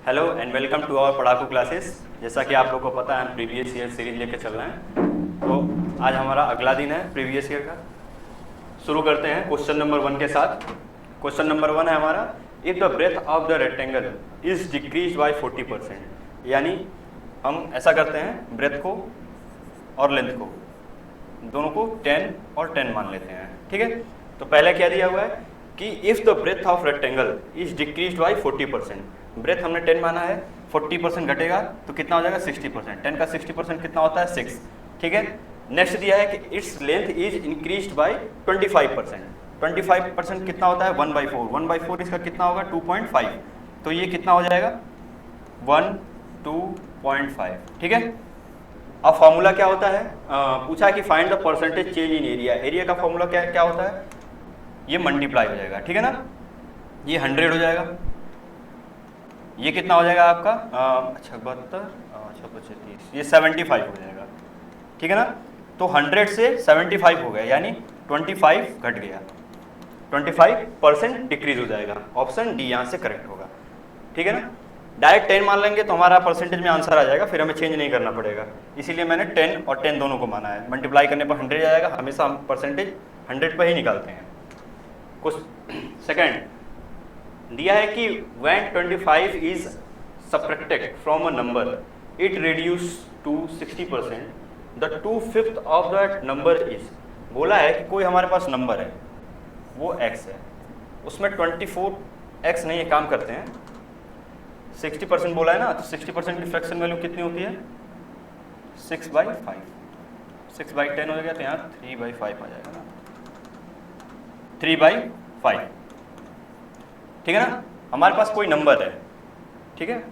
Hello and welcome to our Padhaku classes. जैसा कि आप लोग को पता है हम प्रीवियस ईयर सीरीज लेके चल रहे हैं। तो आज हमारा अगला दिन है प्रीवियस ईयर का। शुरू करते हैं क्वेश्चन नंबर 1 के साथ। क्वेश्चन नंबर 1 है हमारा, if the breadth of the rectangle is decrease by 40%। यानी हम ऐसा करते हैं, ब्रेथ को और लेंथ को दोनों को 10 और 10 मान लेते हैं। ठीक है, तो पहले क्या दिया हुआ है कि if the breadth of rectangle is decrease by 40%। Breadth हमने 10 माना है, 40% घटेगा तो कितना हो जाएगा 60%। 10 का 60% कितना होता है 6। ठीक है, नेक्स्ट दिया है कि its length is increased by 25%। 25% कितना होता है 1/4। 1/4 इसका कितना होगा 2.5। तो ये कितना हो जाएगा 1 2.5। ठीक है, अब फॉर्मूला क्या होता है, पूछा कि find the percentage change in area. Area का फॉर्मूला क्या होता है, ये मल्टीप्लाई हो जाएगा। ठीक है ना, ये 100 हो जाएगा, ये कितना हो जाएगा आपका 72 30, ये 75 हो जाएगा। ठीक है ना, तो 100 से 75 हो गया, यानी 25 घट गया, 25% डिक्रीज हो जाएगा। ऑप्शन डी यहाँ से करेक्ट होगा। ठीक है ना, डायरेक्ट 10 मान लेंगे तो हमारा परसेंटेज में आंसर आ जाएगा, फिर हमें चेंज नहीं करना पड़ेगा। इसीलिए मैंने 10 और 10 दोनों को माना है। मल्टीप्लाई करने पर 100 जाएगा, हमेशा हम परसेंटेज 100 पर ही निकालते हैं। कुछ सेकेंड दिया है कि when 25 is subtracted from a number it reduce to 60%, the 2/5 of that number is। बोला है कि कोई हमारे पास नंबर है वो x है, उसमें 24x नहीं है, काम करते हैं 60% बोला है ना, तो 60% की फ्रैक्शन वैल्यू कितनी होती है 6/5। 6/10 हो जाएगा, तो यहाँ 3/5 आ जाएगा ना, 3/5। ठीक है ना, हमारे पास कोई नंबर है। ठीक है,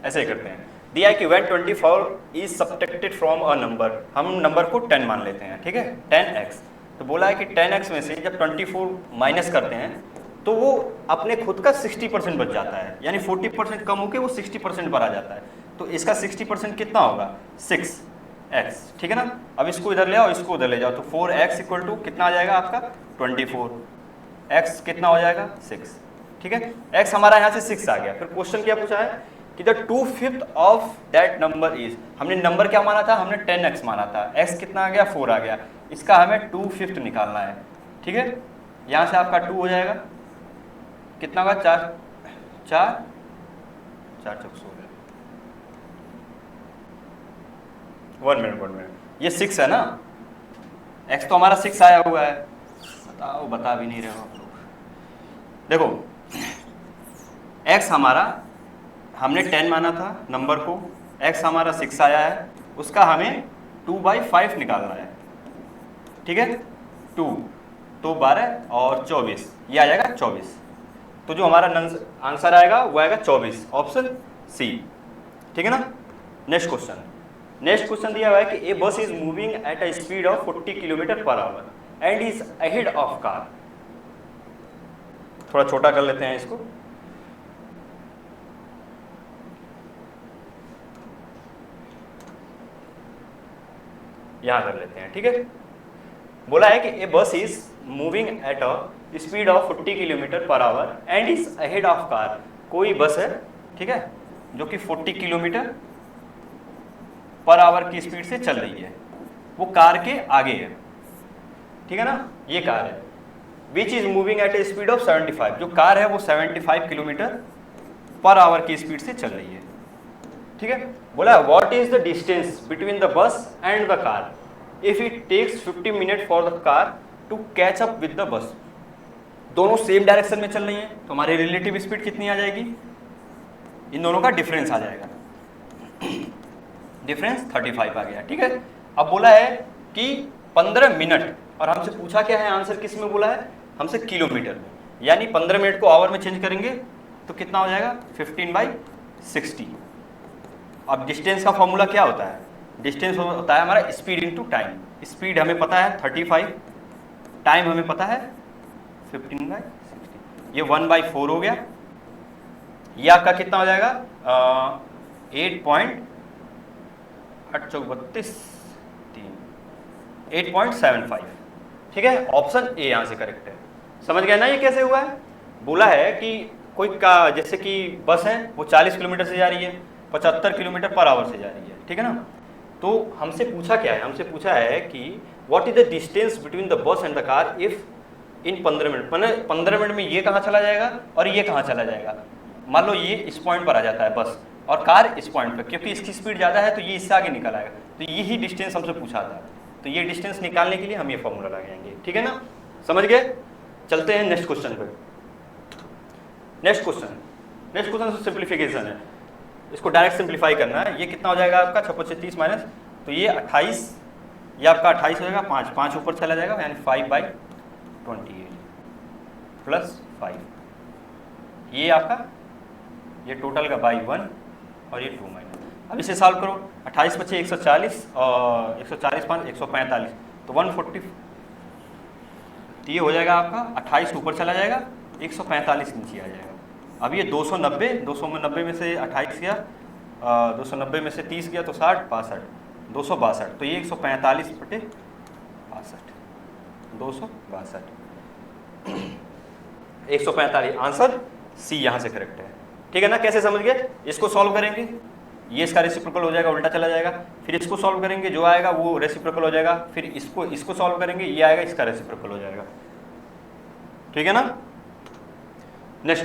ऐसे ही करते हैं। दिया है कि when 24 is subtracted from a number, हम नंबर को 10 मान लेते हैं। ठीक है, 10x। तो बोला है कि 10x में से जब 24 माइनस करते हैं तो वो अपने खुद का 60% बच जाता है, यानी 40% कम होकर वो 60% पर आ जाता है। तो इसका 60% कितना होगा 6x। ठीक है ना, अब इसको इधर ले आओ, इसको उधर ले जाओ, तो 4x इक्वल टू कितना आ जाएगा आपका 24। x कितना हो जाएगा 6। ठीक है, x हमारा यहाँ से 6 आ गया। फिर क्वेश्चन क्या पूछा है कि the 2/5 of that number is. हमने नंबर क्या माना था, हमने 10x माना था, x कितना आ गया 4 आ गया, इसका हमें 2/5 निकालना है। ठीक है, यहाँ से आपका 2 हो जाएगा, कितना होगा 4 4 4 1 मिनट, ये 6 है ना, x तो हमारा 6 आया हुआ है। बताओ, बता भी नहीं रहे हो आप लोग। देखो x हमारा, हमने 10 माना था नंबर को, x हमारा 6 आया है, उसका हमें 2/5 निकालना है। ठीक है, 2 तो 12 और 24, ये आ जाएगा 24। तो जो हमारा आंसर आएगा वो आएगा 24, ऑप्शन सी। ठीक है ना, नेक्स्ट क्वेश्चन दिया हुआ है कि ए बस is moving at a speed of 40 km/h and is ahead of car. थोड़ा छोटा कर लेते हैं इसको। यहां कर लेते हैं। ठीक है, बोला है कि ए बस is moving at a speed of 40 km/h and is ahead of car. कोई बस है, ठीक है, जो कि 40 km/h की स्पीड से चल रही है, वो कार के आगे है। ठीक है ना, ये कार है which is moving at A speed of 75। जो कार है वो 75 km/h की स्पीड से चल रही है। ठीक है, बोला what is the distance between the bus and the car if it takes 50 minute for the car to catch up with the bus. दोनों सेम डायरेक्शन में चल रही हैं, तो हमारी रिलेटिव स्पीड कितनी आ जाएगी, इन दोनों का डिफरेंस आ जाएगा, डिफरेंस 35 आ गया। ठीक है, अब बोला है कि 15 मिनट, और हमसे पूछा क्या है, आंसर किस में बोला है, हमसे किलोमीटर में, यानी 15 मिनट को आवर में चेंज करेंगे तो कितना हो जाएगा 15/60। अब डिस्टेंस का फॉर्मूला क्या होता है, डिस्टेंस होता है हमारा स्पीड इनटू टाइम। स्पीड हमें पता है 35, टाइम हमें पता है 15/60, ये 1/4 हो गया। ये आपका कितना हो जाएगा 8.75। ठीक है, ऑप्शन ए यहाँ से करेक्ट है। समझ गए ना ये कैसे हुआ है, बोला है कि कोई का जैसे कि बस है वो 40 किलोमीटर से जा रही है, 75 किलोमीटर पर आवर से जा रही है, ठीक है ना। तो हमसे पूछा क्या है, हमसे पूछा है कि what is the distance between the bus and the car if in 15 minute, मैंने 15 मिनट में ये कहाँ चला जाएगा और ये कहाँ चला जाएगा। मान लो ये इस पॉइंट पर आ जाता है बस और कार इस पॉइंट पर, क्योंकि इसकी स्पीड ज़्यादा है तो ये इससे आगे निकल आएगा, तो यही डिस्टेंस हमसे पूछा था। तो ये डिस्टेंस निकालने के लिए हम ये फॉर्मूला लगाएंगे, ठीक है ना, समझ गए। चलते हैं नेक्स्ट क्वेश्चन पे। नेक्स्ट क्वेश्चन सिंप्लीफिकेशन है, इसको डायरेक्ट सिंप्लीफाई करना है। ये कितना हो जाएगा आपका 56 30 माइनस, तो ये 28, ये आपका 28 हो जाएगा, 5 ऊपर चला जाएगा, यानी 5/28 प्लस 5, ये आपका ये टोटल का बाई 1 और ये 2 माइनस। अब इसे सॉल्व करो, 28 बचे 140 और 140 5 145, तो 140, तो ये हो जाएगा आपका 28 ऊपर चला जाएगा, 145 नीचे आ जाएगा। अब ये 290 में से 28 गया, 290 में से 30 गया तो 60 62, 262, तो ये 145 बटे 62, 262, 145, आंसर सी यहाँ से करेक्ट है, ठीक है ना। कैसे समझ गए, इसको सॉल्व करेंगे, ये इसका रेसिप्रोकल हो जाएगा, उल्टा चला जाएगा, फिर इसको सॉल्व करेंगे, जो आएगा वो रेसिप्रोकल हो जाएगा, फिर इसको सॉल्व करेंगे, ये आएगा, इसका रेसिप्रोकल हो जाएगा, ठीक है ना। नेक्स्ट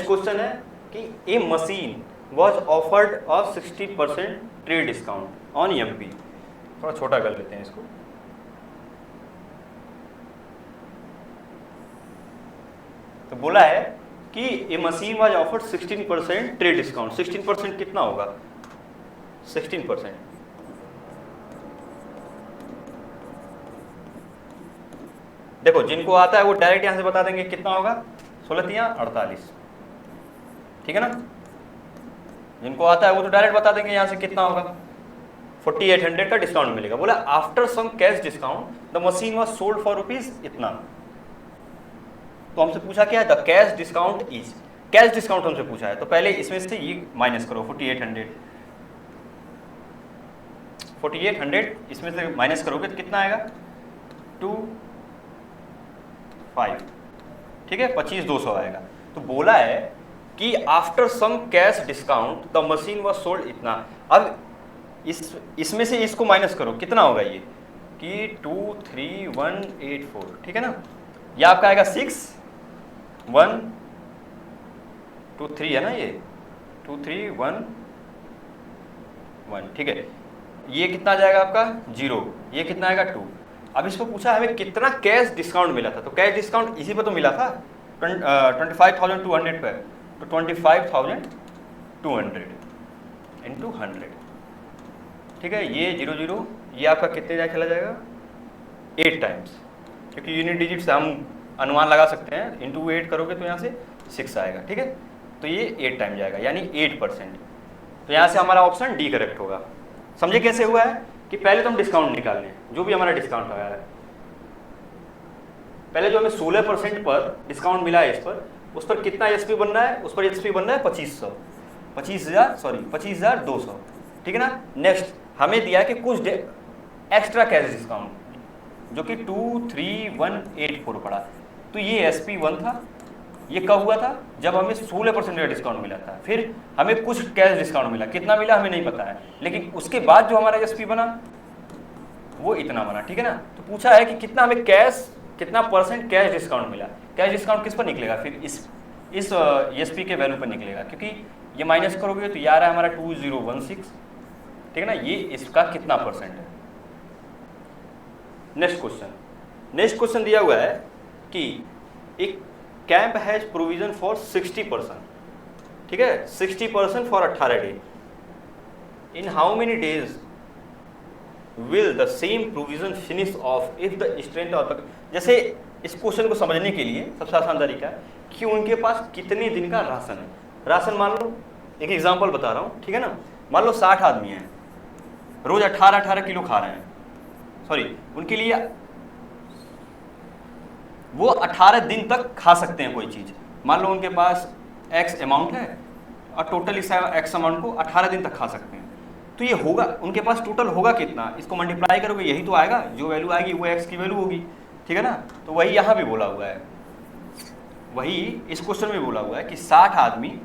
क्वेश्चन है कि a machine was offered a 60% trade discount on MP. थोड़ा छोटा कर लेते हैं इसको। तो बोला है कि a machine was offered 16% trade discount. 16% कितना होगा, 16%, देखो जिनको आता है वो डायरेक्ट यहां से बता देंगे कितना होगा, 16 या 48, ठीक है ना। जिनको आता है वो तो डायरेक्ट बता देंगे यहां से कितना होगा, 4800 का डिस्काउंट मिलेगा। बोला after some cash discount the machine was sold for rupees इतना। तो हमसे पूछा क्या है, the cash discount is, cash discount हमसे पूछा है, तो पहले इसमें से ये माइनस करो, 4800 इसमें से माइनस करोगे तो कितना आएगा, 25, ठीक है, 25,200 आएगा। तो बोला है कि after some cash discount the machine was sold इतना। अब इसमें से इसको माइनस करो, कितना होगा ये कि 23184, ठीक है ना। ये आपका आएगा 6123 है ना, ये 2311, ठीक है। ये कितना जाएगा आपका 0, ये कितना आएगा 2। अब इसको पूछा हमें कितना कैश डिस्काउंट मिला था, तो कैश डिस्काउंट इसी पे तो मिला था 25,200 पे, तो 25,200 इंटू 100, ठीक है। ये 0 ये आपका कितने जाए चला जाएगा, 8 टाइम्स, क्योंकि यूनिट डिजिट से हम अनुमान लगा सकते हैं, इंटू 8 करोगे तो यहाँ से 6 आएगा, ठीक है। तो ये 8 टाइम जाएगा, यानी 8%। तो यहाँ से हमारा ऑप्शन डी करेक्ट होगा। समझे कैसे हुआ है कि पहले तो हम डिस्काउंट निकाल लें, जो भी हमारा डिस्काउंट लगाया है, पहले जो हमें 16% पर डिस्काउंट मिला है, उस पर कितना एसपी बन रहा है, उस पर एसपी बन रहा है 25,200, ठीक है ना। नेक्स्ट हमें दिया कि कुछ एक्स्ट्रा कैश डिस्काउंट जो कि 23184 पड़ा, तो ये SP1 था। ये कब हुआ था, जब हमें 16% का डिस्काउंट मिला था। फिर हमें कुछ कैश डिस्काउंट मिला, कितना मिला हमें नहीं पता है, लेकिन उसके बाद जो हमारा SP बना वो इतना बना, ठीक है ना। तो पूछा है कि कितना हमें कितना परसेंट कैश डिस्काउंट मिला। कैश डिस्काउंट किस पर निकलेगा, फिर इस SP के वैल्यू पर निकलेगा, क्योंकि ये माइनस करोगे तो ये आ रहा है हमारा 2016, ठीक है ना। ये इसका कितना परसेंट है। नेक्स्ट क्वेश्चन दिया हुआ है कि एक कैंप हैज प्रोविजन फॉर 60%, ठीक है, 60% for 18 day. In how many days will the same provision finish off if the strength of the, जैसे इस क्वेश्चन को समझने के लिए सबसे आसान तरीका है कि उनके पास कितने दिन का राशन है। राशन मान लो, एक एग्जांपल बता रहा हूँ, ठीक है ना। मान लो 60 आदमी हैं, रोज 18 किलो खा रहे हैं, सॉरी, उनके लिए वो 18 दिन तक खा सकते हैं कोई चीज़। मान लो उनके पास एक्स अमाउंट है और टोटल इस एक्स अमाउंट को 18 दिन तक खा सकते हैं, तो ये होगा उनके पास टोटल होगा कितना, इसको मल्टीप्लाई करोगे यही तो आएगा, जो वैल्यू आएगी वो एक्स की वैल्यू होगी। ठीक है ना। तो वही यहाँ भी बोला हुआ है, वही इस क्वेश्चन में बोला हुआ है कि 60 आदमी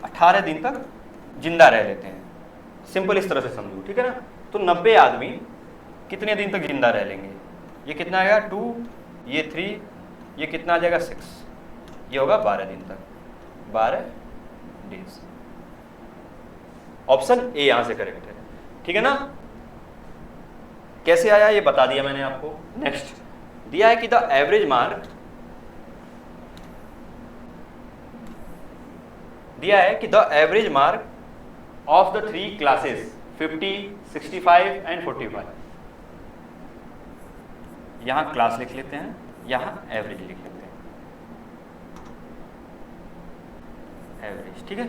18 दिन तक जिंदा रह लेते हैं। सिंपल इस तरह से समझो, ठीक है ना। तो 90 आदमी कितने दिन तक जिंदा रह लेंगे? ये कितना आएगा 2, ये 3, ये कितना आ जाएगा 6, ये होगा 12 दिन तक, 12 डेज। ऑप्शन ए यहां से करेक्ट है, ठीक है ना। कैसे आया ये बता दिया मैंने आपको। नेक्स्ट दिया है कि द एवरेज मार्क, दिया है कि the average mark of the 3 classes 50, 65 and 45। यहां क्लास लिख लेते हैं, यहां एवरेज लिख लेते हैं, एवरेज, ठीक है।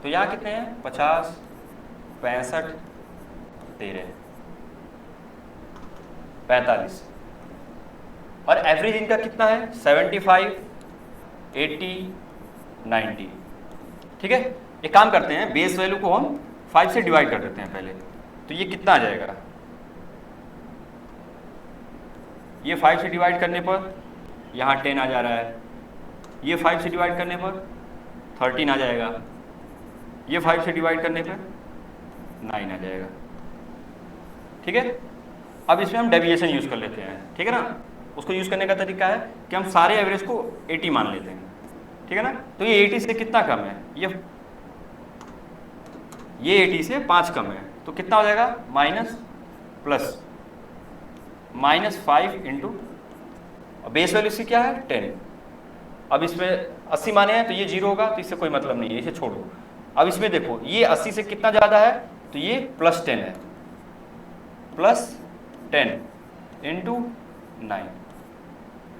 तो यहां कितने हैं 50, 65, 13, 45 और एवरेज इनका कितना है 75, 80, 90, ठीक है। एक काम करते हैं, बेस वैल्यू को हम 5 से डिवाइड कर देते हैं पहले। तो ये कितना आ जाएगा, ये 5 से डिवाइड करने पर यहाँ 10 आ जा रहा है, ये 5 से डिवाइड करने पर 13 आ जाएगा, ये 5 से डिवाइड करने पर 9 आ जाएगा, ठीक है। अब इसमें हम डेविएशन यूज कर लेते हैं, ठीक है ना। उसको यूज करने का तरीका है कि हम सारे एवरेज को 80 मान लेते हैं, ठीक है ना। तो ये 80 से कितना कम है, ये 80 से 5 कम है, तो कितना हो जाएगा -5 इंटू बेस वैल्यू इसकी क्या है 10। अब इसमें 80 माने हैं तो ये 0 होगा, तो इससे कोई मतलब नहीं है, इसे छोड़ो। अब इसमें देखो ये 80 से कितना ज़्यादा है, तो ये +10 है, +10 इंटू 9।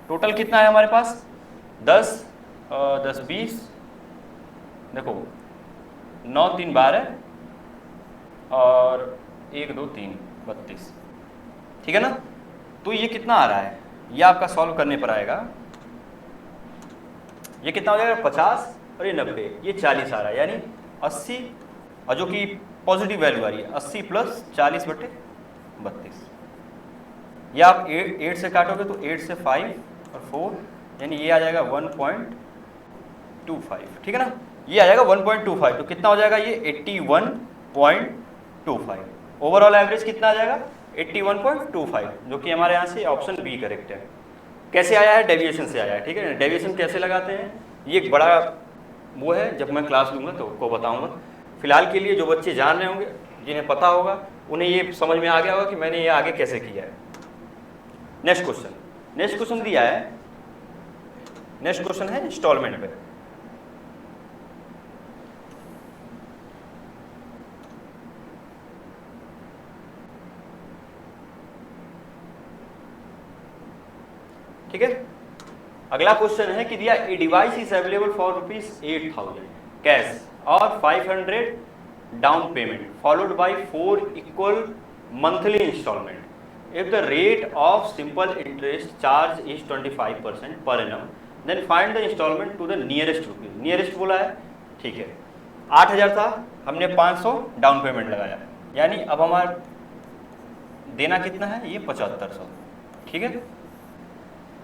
टोटल कितना है हमारे पास 10, 10, 20, देखो 9, 3, 12 और 1, 2, 3, 32, ठीक है ना। तो ये कितना आ रहा है, ये आपका सॉल्व करने पर आएगा, ये कितना हो जाएगा 50 और ये 90, ये 40 आ रहा है, यानी 80, और जो कि पॉजिटिव वैल्यू आ रही है 80 + 40/32। ये आप 8 से काटोगे तो 8 से 5 और 4, यानी ये आ जाएगा 1.25, ठीक है ना। ये आ जाएगा 1.25, तो कितना हो जाएगा ये 81.25। ओवरऑल एवरेज कितना आ जाएगा 81.25, जो कि हमारे यहाँ से ऑप्शन बी करेक्ट है। कैसे आया है, डेविएशन से आया है, ठीक है। डेविएशन कैसे लगाते हैं, ये एक बड़ा वो है, जब मैं क्लास लूँगा तो आपको बताऊँगा। फिलहाल के लिए जो बच्चे जान रहे होंगे, जिन्हें पता होगा, उन्हें ये समझ में आ गया होगा कि मैंने ये आगे कैसे किया है। नेक्स्ट क्वेश्चन दिया है, नेक्स्ट क्वेश्चन है इंस्टॉलमेंट पे। ठीक है, अगला क्वेश्चन है कि दिया a device is available for ₹8,000 cash और 500 down payment followed by 4 equal monthly instalment. If the rate of simple interest charge is 25% per annum, then find the installment to the nearest rupees. Nearest बोला है, ठीक है। 8,000 था, हमने 500 down payment लगाया, यानी अब हमारा देना कितना है, ये 7500, ठीक है।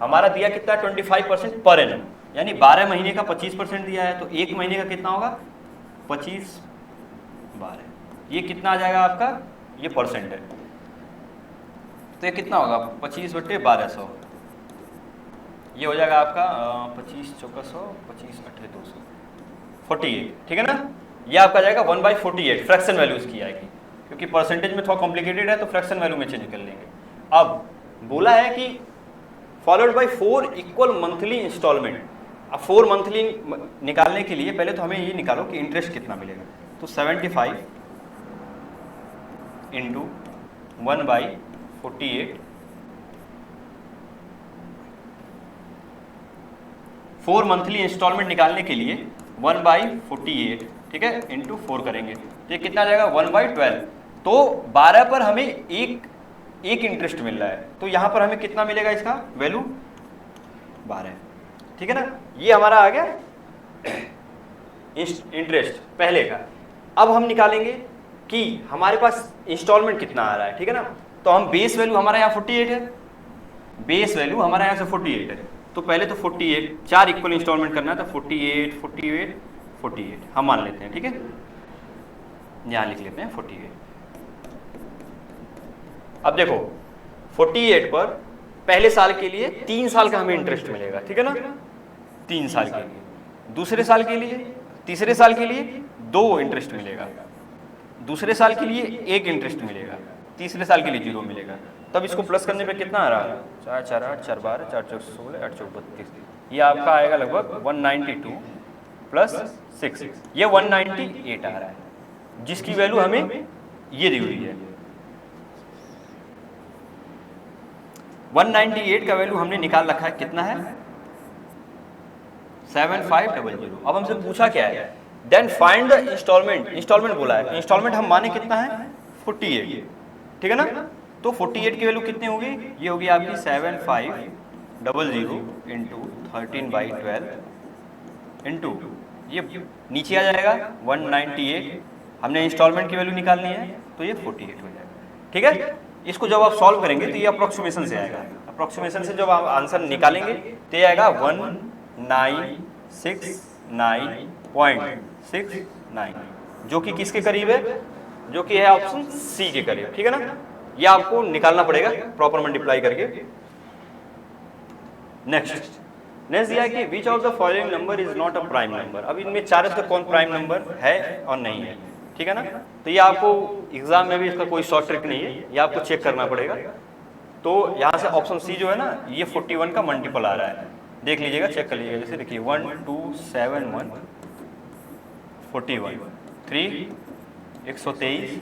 हमारा दिया कितना 25% पर एनम, यानी 12 महीने का 25% दिया है, तो 1 महीने का कितना होगा 25 12, ये कितना आ जाएगा आपका, ये परसेंट है, तो ये कितना होगा 25/1200, ये हो जाएगा आपका 25 चौका 100, 25 8 200, 48, ठीक है ना। ये आपका जाएगा 1/48, फ्रैक्शन वैल्यू इसकी आएगी, क्योंकि परसेंटेज में थोड़ा कॉम्प्लिकेटेड है तो फ्रैक्शन वैल्यू में चेंज कर लेंगे। अब बोला है कि followed by 4 equal monthly instalment. अब 4 मंथली निकालने के लिए पहले तो हमें ये निकालो कि इंटरेस्ट कितना मिलेगा, तो 75 इंटू 1/48, 4 मंथली इंस्टॉलमेंट निकालने के लिए 1/48, ठीक है, इंटू 4 करेंगे तो ये कितना आ जाएगा 1/12। तो 12 पर हमें एक इंटरेस्ट मिल रहा है, तो यहाँ पर हमें कितना मिलेगा इसका वैल्यू 12, ठीक है ना। ये हमारा आ गया इंटरेस्ट पहले का। अब हम निकालेंगे कि हमारे पास इंस्टॉलमेंट कितना आ रहा है, ठीक है ना। तो हम बेस वैल्यू हमारा यहाँ 48 है, बेस वैल्यू हमारा यहाँ से 48 है, तो पहले तो 48 4 इक्वल इंस्टॉलमेंट करना है, तो 48 48 48 हम मान लेते हैं, ठीक है, यहाँ लिख लेते हैं 48। अब देखो 48 पर पहले साल के लिए 3 साल का हमें इंटरेस्ट मिलेगा, ठीक है ना, 3 साल के लिए, दूसरे साल के लिए, तीसरे साल के लिए 2 इंटरेस्ट मिलेगा, दूसरे साल के लिए 1 इंटरेस्ट मिलेगा, तीसरे साल के लिए 0 मिलेगा। तब इसको प्लस करने पे कितना आ रहा है, 4 4 8 4 12 4 4 16 8 4 32, ये आपका आएगा लगभग 192 प्लस 6, ये 198 आ रहा है, जिसकी वैल्यू हमें ये दी हुई है। 198 का वैल्यू हमने निकाल रखा है, कितना है 7500। अब हमसे पूछा क्या है, then find the instalment, instalment बोला है, इंस्टॉलमेंट हम माने कितना है 48, ठीक है ना, तो 48 की वैल्यू कितनी होगी, ये होगी आपकी 7500 इंटू 13/12 इंटू ये नीचे आ जाएगा 198, हमने इंस्टॉलमेंट की वैल्यू निकालनी है तो ये 48 हो जाएगा, ठीक है। इसको जब आप सॉल्व करेंगे तो ये अप्रोक्सीमेशन से आएगा, अप्रोक्सीमेशन से जब आप आंसर निकालेंगे तो ये आएगा 1969.69, जो कि किसके करीब है, जो कि है ऑप्शन सी के करीब, ठीक है ना। ये आपको निकालना पड़ेगा प्रॉपर मल्टीप्लाई करके। नेक्स्ट दिया है कि विच of the following number is not a prime number. अब इनमें चारों से कौन प्राइम नंबर है और नहीं है, ठीक है ना। तो ये आपको एग्जाम में भी इसका कोई शॉर्ट ट्रिक नहीं है, ये आपको चेक करना पड़ेगा। तो यहाँ से ऑप्शन सी जो है ना, ये 41 का मल्टीपल आ रहा है, देख लीजिएगा, चेक कर लीजिएगा। जैसे देखिए 1 2 7 1 41 3 123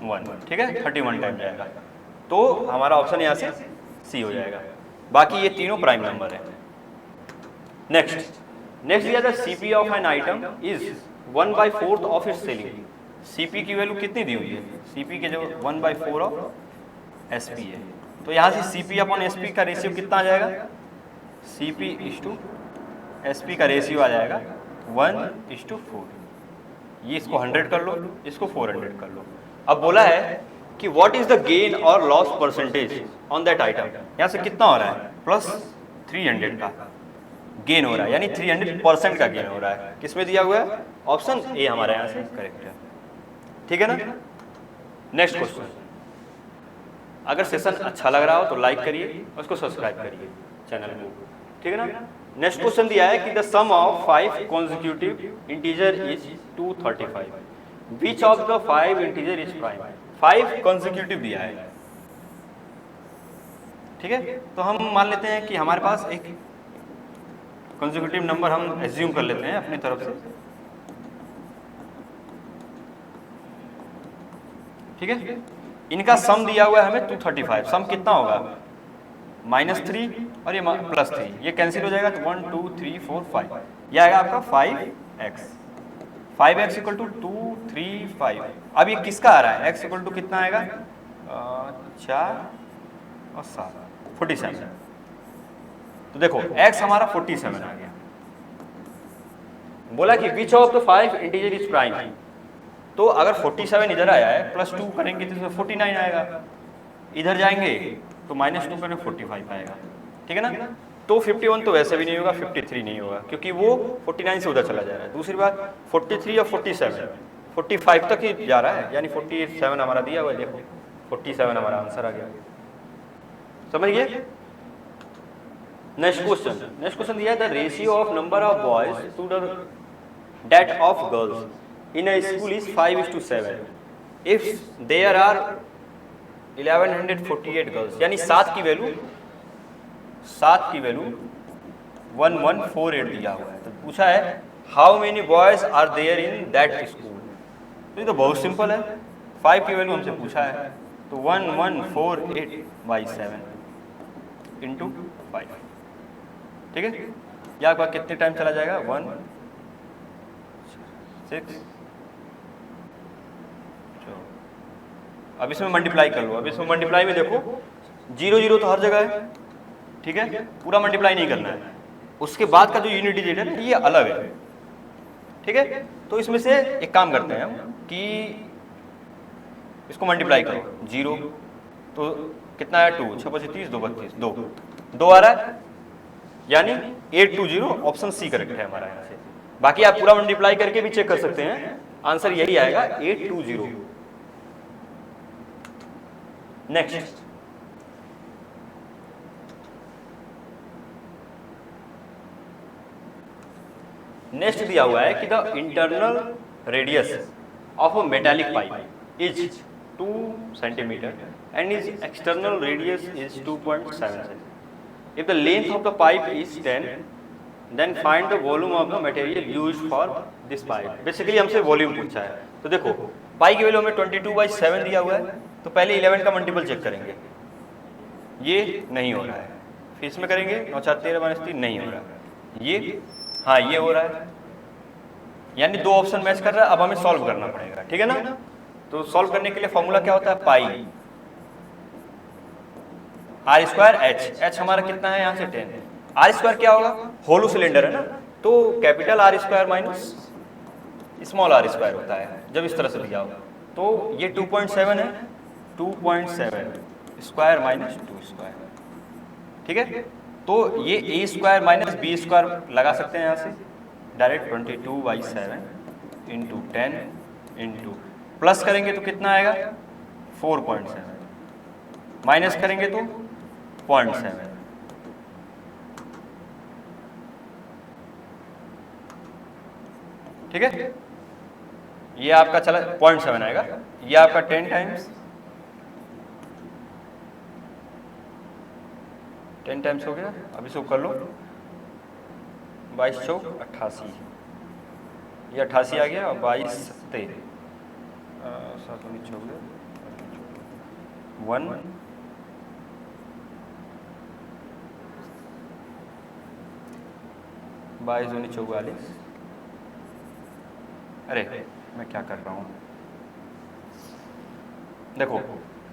1, ठीक है, 31 टाइम जाएगा, तो हमारा ऑप्शन यहाँ से सी हो जाएगा। बाकी ये तीनों प्राइम नंबर है। नेक्स्ट दिया था CP of an item is 1/4 of its selling. CP की वैल्यू कितनी दी हुई है, सीपी के जो 1/4 ऑफ एसपी है, तो यहाँ से सीपी अपॉन एसपी का रेशियो कितना आ जाएगा, सीपी इज टू एसपी का रेशियो आ जाएगा 1:4। ये इसको 100 कर लो, इसको 400 कर लो। अब बोला है कि व्हाट इज द गेन और loss percentage on that item. यहाँ से कितना हो रहा है, प्लस 300 का गेन हो रहा है, यानी 300% का गेन हो रहा है। किसमें दिया हुआ है, ऑप्शन ए हमारे यहाँ से करेक्ट है, ठीक है ना। नेक्स्ट क्वेश्चन, अगर सेशन अच्छा लग रहा हो तो लाइक करिए और उसको सब्सक्राइब करिए चैनल को, ठीक है ना। नेक्स्ट क्वेश्चन दिया है कि the sum of 5 consecutive integer is 235, which of the 5 integer is prime. 5 consecutive दिया है, ठीक है। तो हम मान लेते हैं कि हमारे पास एक कॉन्जिक्यूटिव नंबर हम एज्यूम कर लेते हैं अपनी तरफ से, ठीक है। इनका सम दिया हुआ है हमें 235, सम कितना होगा -3 और ये +3, ये कैंसिल हो जाएगा तो 1 2 3 4 5, ये आएगा आपका 5x इक्वल टू 235। अब ये किसका आ रहा है, x इक्वल टू कितना आएगा 4 और 7 47। तो देखो x हमारा 47 आ गया। बोला कि विच of the 5 integer is prime, तो अगर 47 इधर आया है +2 करेंगे तो इसमें 49 आएगा, इधर जाएंगे तो -2 करेंगे 45 आएगा, ठीक है ना। तो 51 तो वैसे भी नहीं होगा, 53 नहीं होगा क्योंकि वो 49 से उधर चला जा रहा है। दूसरी बात 43 और 47 45 तक ही जा रहा है, यानी 47 हमारा दिया हुआ है, देखो 47 हमारा आंसर आ गया, समझ गए। नेक्स्ट क्वेश्चन दिया है the ratio of number of boys to the that of girls in a school is 5:7 if there are 1148 girls, यानी 7 की वैल्यू 1148 दिया हुआ है। तो पूछा है how many boys are there in that school. तो ये तो बहुत सिंपल है, 5 की वैल्यू हमसे पूछा है तो 1148/7 इंटू 5, ठीक है। या आपका कितने टाइम चला जाएगा 1 6। अब इसमें मल्टीप्लाई कर लो। अब इसमें मल्टीप्लाई में देखो 0 0 तो हर जगह है, ठीक है, पूरा मल्टीप्लाई नहीं करना है। उसके बाद का जो यूनिट डिजिट है ना ये अलग है, ठीक है। तो इसमें से एक काम करते हैं हम कि इसको मल्टीप्लाई करो 0 तो कितना है 2, 6 25 30, 2 32, 2 आ रहा है, यानी 820 ऑप्शन सी करेक्ट है हमारा यहाँ से। बाकी आप पूरा मल्टीप्लाई करके भी चेक कर सकते हैं, आंसर यही आएगा 820। नेक्स्ट, नेक्स्ट दिया हुआ है कि the internal radius of a metallic pipe is 2 centimetre and its external radius is 2.7. If the length of the pipe is 10, then find the volume of the material used for this pipe. Basically हमसे volume पूछा है, तो देखो पाई की value हमें 22/7 दिया हुआ है, तो पहले 11 का मल्टीपल चेक करेंगे, ये नहीं हो रहा है, फिर इसमें करेंगे 9 4 13 -3 नहीं हो रहा है, ये हाँ ये हो रहा है, यानी दो ऑप्शन मैच कर रहा है। अब हमें सॉल्व करना पड़ेगा, ठीक है ना। तो सॉल्व करने के लिए फॉर्मूला क्या होता है, पाई आर स्क्वायर एच। एच हमारा कितना है यहाँ से 10, आर स्क्वायर क्या होगा, होलो सिलेंडर है ना, तो capital R square minus small r square होता है जब इस तरह से दिया हो। तो ये 2.7 है, 2.7 स्क्वायर माइनस 2 स्क्वायर, ठीक है। तो ये ए स्क्वायर माइनस बी स्क्वायर लगा सकते हैं यहाँ से डायरेक्ट, 22/7 इंटू 10 इंटू प्लस करेंगे तो कितना आएगा 4.7, माइनस करेंगे तो 0.7, ठीक है। ये आपका चला 0.7 आएगा, ये आपका 10 टाइम्स हो गया। अभी इसको कर लो, 22 चौक 88, ये 88 आ गया, और 22 7 हो गया 1 22 दूनी 44। अरे मैं क्या कर रहा हूँ, देखो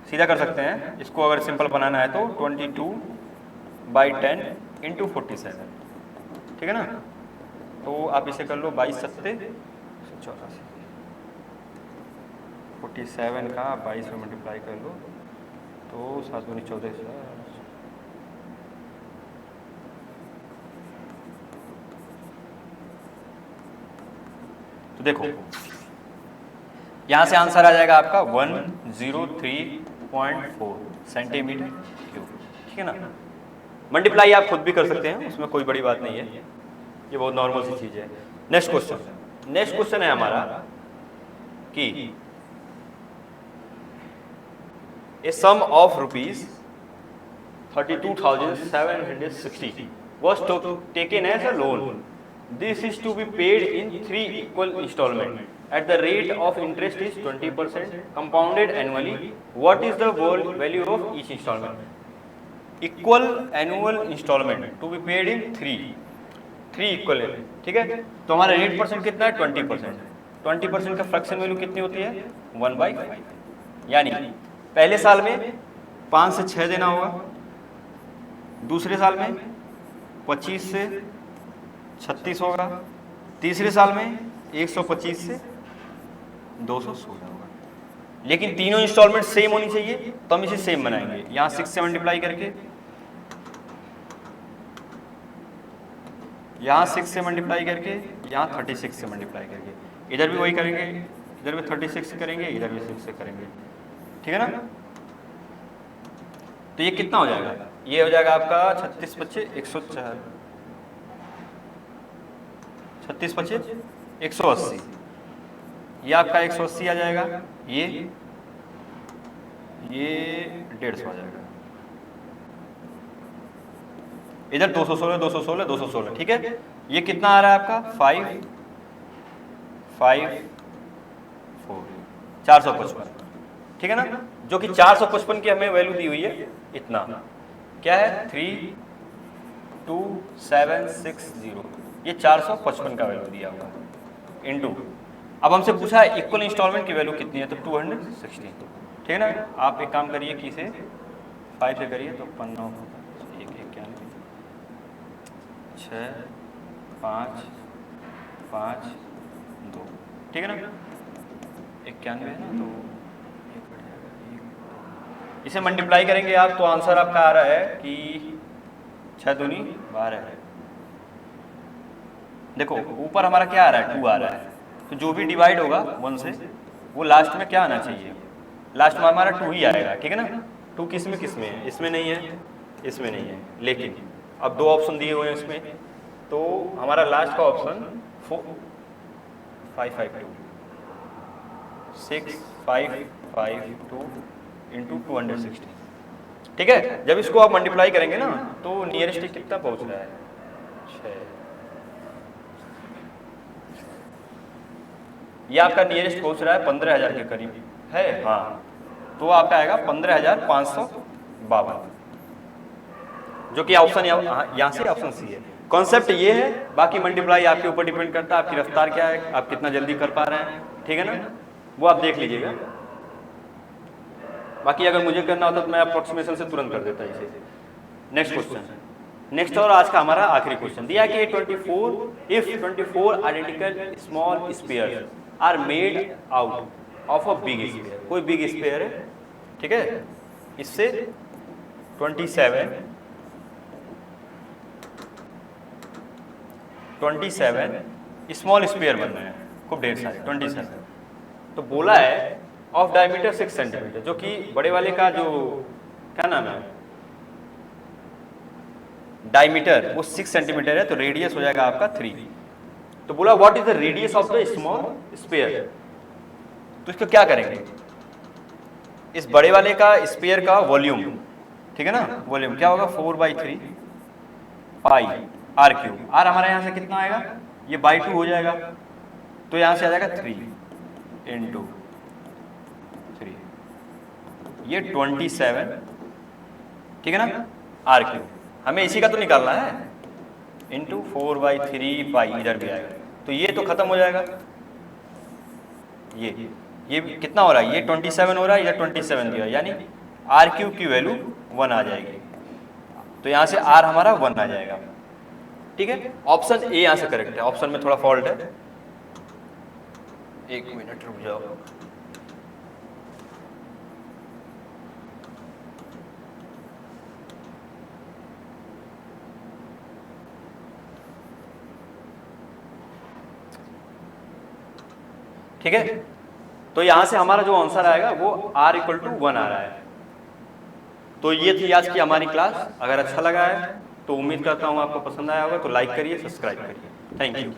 सीधा कर सकते हैं इसको, अगर सिंपल बनाना है तो 22/10 इंटू 47, ठीक है ना। तो आप इसे कर लो 22 7 84, 47 का 22 में मल्टीप्लाई कर लो तो 7 दूनी 14। तो देखो यहाँ से आंसर आ जाएगा आपका 103.4 सेंटीमीटर क्यूब, ठीक है ना। मल्टीप्लाई आप खुद भी कर सकते हैं, उसमें कोई बड़ी बात नहीं है, ये बहुत नॉर्मल सी चीज़ है। नेक्स्ट क्वेश्चन है हमारा कि ए सम of rupees 32,760 was taken as a loan. This is to be paid in 3 equal installments at the rate of interest is 20% compounded annually. What is the value of each installment? Equal annual installment to be paid in 3 equal है, ठीक है। तो हमारा rate percent कितना है 20%, 20% का fraction value कितनी होती है 1/5, यानी पहले साल में 5 से 6 देना होगा, दूसरे साल में 25 से 36 होगा, तीसरे साल में 125 से 216 होगा। लेकिन तीनों इंस्टॉलमेंट सेम होनी चाहिए, तो हम इसे सेम बनाएंगे। यहाँ 6 से मल्टीप्लाई करके, यहाँ 6 से मल्टीप्लाई करके, यहाँ 36 से मल्टीप्लाई करके, इधर भी वही करेंगे, इधर भी 36 से करेंगे, इधर भी 6 से करेंगे, ठीक है ना। तो ये कितना हो जाएगा, ये हो जाएगा आपका 36 25 104, 36 25 180, ये आपका 180 आ जाएगा, ये 150 आ जाएगा, इधर 216 216 216, ठीक है। ये कितना आ रहा है आपका 5 5 4 455, ठीक है ना। जो कि 455 की हमें वैल्यू दी हुई है, इतना क्या है 32760, ये 455 का वैल्यू दिया हुआ है इनटू। अब हमसे पूछा है इक्वल इंस्टॉलमेंट की वैल्यू कितनी है, तो 260, ठीक है ना। आप एक काम करिए कि इसे 5 से करिए तो 15 6 5 5 2, ठीक है ना, 91 है ना, तो इसे मल्टीप्लाई करेंगे आप तो आंसर आपका आ रहा है कि 6 दूनी 12 है। देखो ऊपर हमारा क्या आ रहा है 2 आ रहा है, तो जो भी डिवाइड होगा 1 से वो लास्ट में क्या आना चाहिए, लास्ट में हमारा 2 ही आएगा, ठीक है ना। 2 किस में है, इसमें नहीं है, इसमें नहीं है, लेकिन अब 2 ऑप्शन दिए हुए हैं इसमें, तो हमारा लास्ट का ऑप्शन 552 6552 इंटू 260, ठीक है। जब इसको आप मल्टीप्लाई करेंगे ना तो नियरेस्ट कितना पहुंच रहा है 6, ये आपका नियरेस्ट पहुंच रहा है 15,000 के करीब है, हाँ, तो आपका आएगा 15,552, जो कि ऑप्शन यहाँ से ऑप्शन सी है। कॉन्सेप्ट ये है, बाकी मल्टीप्लाई आपके ऊपर डिपेंड करता है, आपकी रफ्तार क्या है, आप कितना जल्दी कर पा रहे हैं, ठीक है ना, वो आप देख लीजिएगा। बाकी अगर मुझे करना होता तो मैं अप्रोक्सीमेशन से तुरंत कर देता इसे। नेक्स्ट क्वेश्चन, नेक्स्ट और आज का हमारा आखिरी क्वेश्चन दिया कि 24 identical small spheres are made out of a big sphere, कोई बिग स्फीयर है, ठीक है, इससे 27 स्मॉल स्फीयर बन रहे हैं, खूब ढेर सारे 27, तो बोला है ऑफ डायमीटर 6 सेंटीमीटर, जो कि बड़े वाले का जो क्या नाम है डायमीटर वो 6 सेंटीमीटर है, तो रेडियस हो जाएगा आपका 3। तो बोला what is the radius of the small sphere, तो इसको क्या करेंगे, इस बड़े वाले का स्फीयर का वॉल्यूम, ठीक है ना, वॉल्यूम क्या होगा 4/3 पाई r क्यूब, r हमारे यहाँ से कितना आएगा, ये बाई 2 हो जाएगा, तो यहाँ से आ जाएगा 3 इंटू 3, ये 27, ठीक है ना, r क्यूब, हमें इसी का तो निकालना है, इंटू 4/3 पाई, इधर भी आएगा, तो ये तो खत्म हो जाएगा, ये कितना हो रहा है, ये 27 हो रहा है, या 27 दिया, यानी r क्यूब की वैल्यू 1 आ जाएगी, तो यहाँ से r हमारा 1 आ जाएगा, ठीक है। ऑप्शन ए यहाँ से करेक्ट है, ऑप्शन में थोड़ा फॉल्ट है, 1 मिनट रुक जाओ। ठीक है, तो यहां से हमारा जो आंसर आएगा वो r = 1 आ रहा है। तो ये थी आज की हमारी क्लास, अगर अच्छा लगा है तो उम्मीद करता हूँ आपको पसंद आया होगा, तो लाइक करिए, सब्सक्राइब करिए, थैंक यू।